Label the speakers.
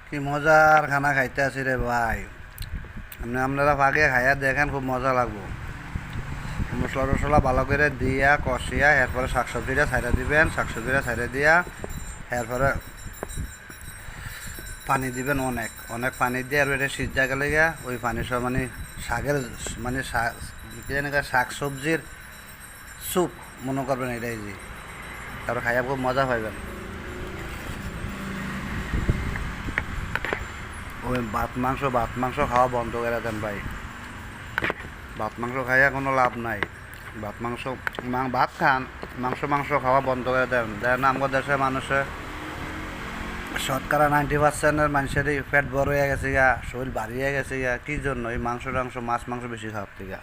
Speaker 1: কি মজার খানা খাইতে আছি রে ভাই। আপনারা আগে খাইয়া দেখেন, খুব মজা লাগবো। মশলা টসলা ভালো করে দিয়া কষিয়া এরপরে শাকসবজিটা ছাইড়া দিবেন, শাকসবজিটা ছাইড়া দিয়া এরপরে পানি দিবেন, অনেক অনেক পানি দিয়ে আর এটা সিদ্ধা গেলে গিয়া ওই পানি সব মানে শাকের মানে শাক সবজির স্যুপ মনে করবেন এটাই যে। তারপর খাইয়া খুব মজা পাইবেন। ওই ভাত মাংস খাওয়া বন্ধ করে দেন ভাই। ভাত মাংস খাইয়া কোনো লাভ নাই। ভাত মাংস ভাত খান, মাংস খাওয়া বন্ধ করে দেন। দেন আমাদের দেশের মানুষের শতকরা 90% মানুষেরই পেট বড় হয়ে গেছে গা, শরীর ভারী হয়ে গেছে গা। কী জন্য? এই মাংস টাংস মাছ মাংস বেশি খাওয়ার থেকে।